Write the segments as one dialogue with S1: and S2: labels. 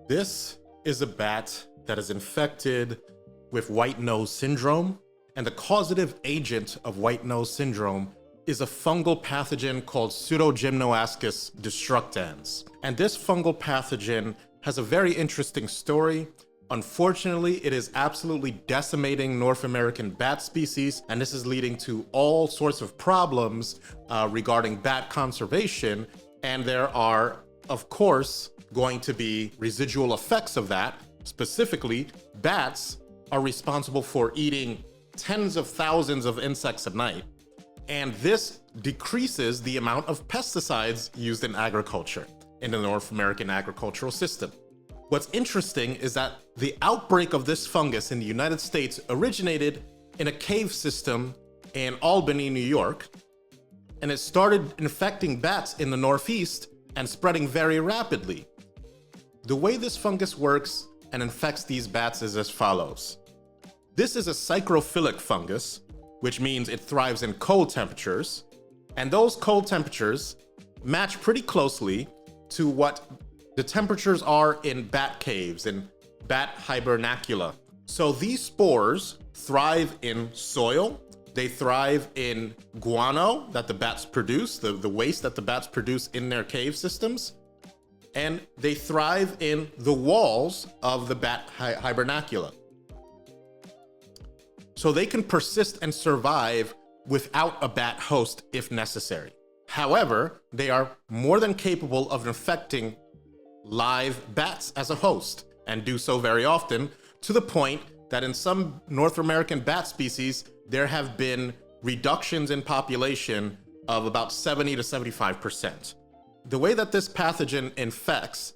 S1: This is a bat that is infected with white nose syndrome, and the causative agent of white nose syndrome is a fungal pathogen called Pseudogymnoascus destructans. And this fungal pathogen has a very interesting story. Unfortunately, it is absolutely decimating North American bat species, and this is leading to all sorts of problems regarding bat conservation. And there are, of course, going to be residual effects of that. Specifically, bats are responsible for eating tens of thousands of insects a night, and this decreases the amount of pesticides used in agriculture in the North American agricultural system. What's interesting is that the outbreak of this fungus in the United States originated in a cave system in Albany, New York, and it started infecting bats in the Northeast and spreading very rapidly. The way this fungus works and infects these bats is as follows. This is a psychrophilic fungus, which means it thrives in cold temperatures, and those cold temperatures match pretty closely to what the temperatures are in bat caves, in bat hibernacula. So these spores thrive in soil, they thrive in guano that the bats produce, the waste that the bats produce in their cave systems, and they thrive in the walls of the bat hibernacula. So they can persist and survive without a bat host if necessary. However, they are more than capable of infecting live bats as a host, and do so very often, to the point that in some North American bat species, there have been reductions in population of about 70 to 75%. The way that this pathogen infects,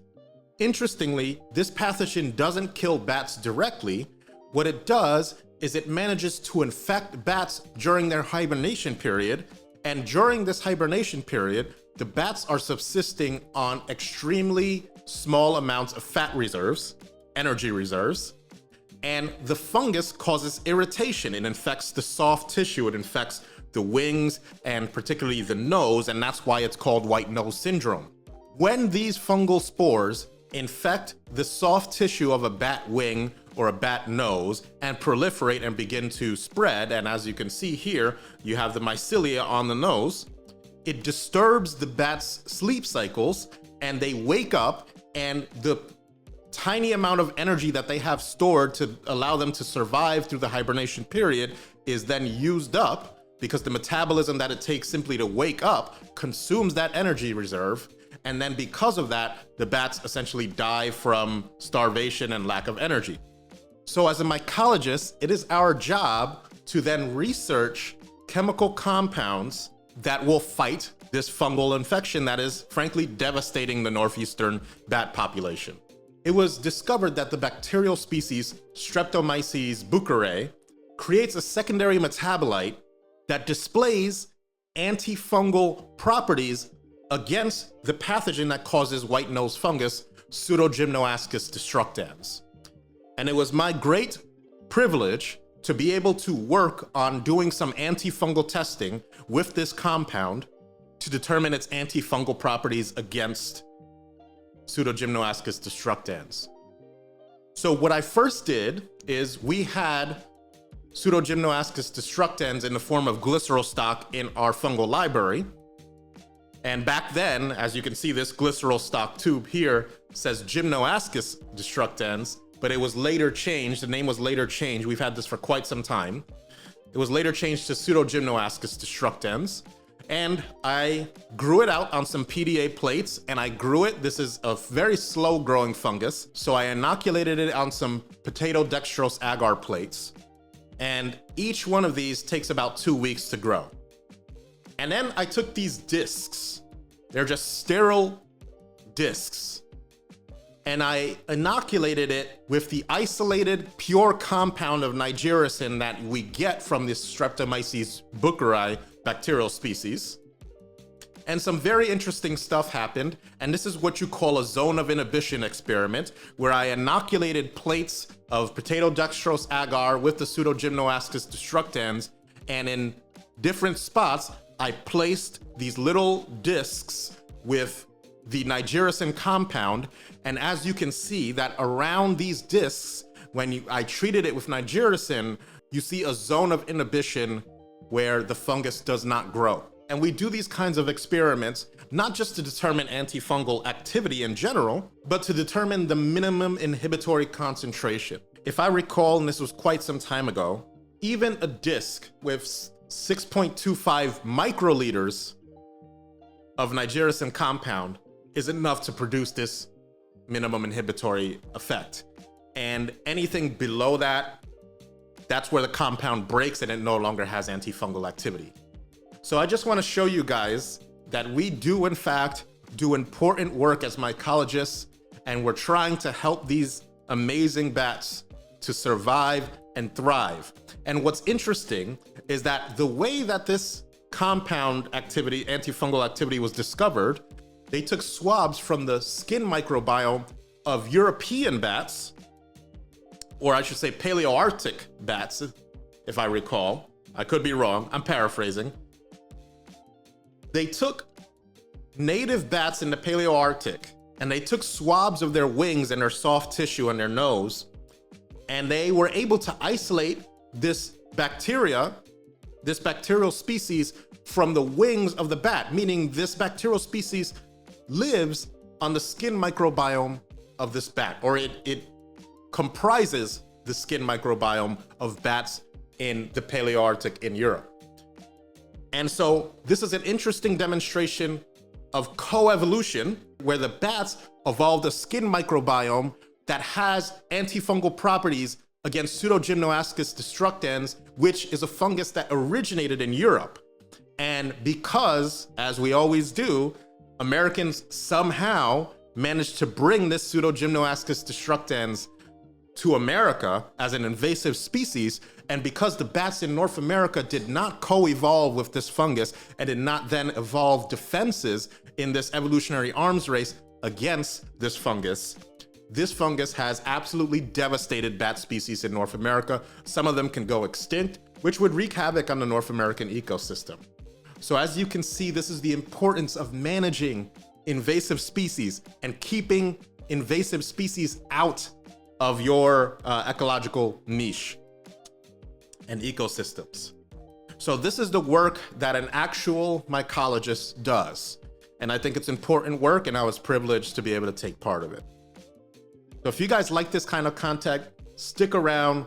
S1: interestingly, this pathogen doesn't kill bats directly. What it does is it manages to infect bats during their hibernation period, and during this hibernation period, the bats are subsisting on extremely small amounts of fat reserves, energy reserves, and the fungus causes irritation. It infects the soft tissue, it infects the wings, and particularly the nose, and that's why it's called white nose syndrome. When these fungal spores infect the soft tissue of a bat wing or a bat nose and proliferate and begin to spread, and as you can see here, you have the mycelia on the nose, it disturbs the bat's sleep cycles, and they wake up, and the tiny amount of energy that they have stored to allow them to survive through the hibernation period is then used up, because the metabolism that it takes simply to wake up consumes that energy reserve, and then because of that, the bats essentially die from starvation and lack of energy. So as a mycologist, it is our job to then research chemical compounds that will fight this fungal infection that is frankly devastating the northeastern bat population. It was discovered that the bacterial species Streptomyces buecherae creates a secondary metabolite that displays antifungal properties against the pathogen that causes white nose fungus, Pseudogymnoascus destructans. And it was my great privilege to be able to work on doing some antifungal testing with this compound to determine its antifungal properties against Pseudogymnoascus destructans. So what I first did is we had Pseudogymnoascus destructans in the form of glycerol stock in our fungal library. And back then, as you can see, this glycerol stock tube here says Gymnoascus destructans, but it was later changed. The name was later changed. We've had this for quite some time. It was later changed to Pseudogymnoascus destructans. And I grew it out on some PDA plates, and I grew it. This is a very slow growing fungus. So I inoculated it on some potato dextrose agar plates. And each one of these takes about 2 weeks to grow. And then I took these discs. They're just sterile discs. And I inoculated it with the isolated pure compound of nigericin that we get from this Streptomyces buecherae bacterial species. And some very interesting stuff happened. And this is what you call a zone of inhibition experiment, where I inoculated plates of potato dextrose agar with the Pseudogymnoascus destructans. And in different spots, I placed these little discs with the nigericin compound, And as you can see that around these discs, when I treated it with nigiricin, you see a zone of inhibition where the fungus does not grow. And we do these kinds of experiments, not just to determine antifungal activity in general, but to determine the minimum inhibitory concentration. If I recall, and this was quite some time ago, even a disc with 6.25 microliters of nigiricin compound is enough to produce this minimum inhibitory effect. And anything below that, that's where the compound breaks and it no longer has antifungal activity. So I just want to show you guys that we do in fact do important work as mycologists, and we're trying to help these amazing bats to survive and thrive. And what's interesting is that the way that this compound activity, antifungal activity, was discovered, they took swabs from the skin microbiome of European bats, or I should say Paleoarctic bats, if I recall. I could be wrong, I'm paraphrasing. They took native bats in the Paleoarctic and they took swabs of their wings and their soft tissue and their nose, and they were able to isolate this bacteria, this bacterial species, from the wings of the bat, meaning this bacterial species lives on the skin microbiome of this bat, or it comprises the skin microbiome of bats in the Paleoarctic in Europe. And so this is an interesting demonstration of coevolution, where the bats evolved a skin microbiome that has antifungal properties against Pseudogymnoascus destructans, which is a fungus that originated in Europe. And because, as we always do, Americans somehow managed to bring this Pseudogymnoascus destructans to America as an invasive species, and because the bats in North America did not co-evolve with this fungus and did not then evolve defenses in this evolutionary arms race against this fungus has absolutely devastated bat species in North America. Some of them can go extinct, which would wreak havoc on the North American ecosystem. So as you can see, this is the importance of managing invasive species and keeping invasive species out of your ecological niche and ecosystems. So this is the work that an actual mycologist does. And I think it's important work, and I was privileged to be able to take part of it. So if you guys like this kind of content, stick around.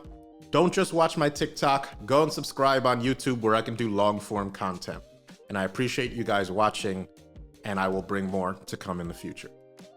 S1: Don't just watch my TikTok, go and subscribe on YouTube, where I can do long form content. And I appreciate you guys watching, and I will bring more to come in the future.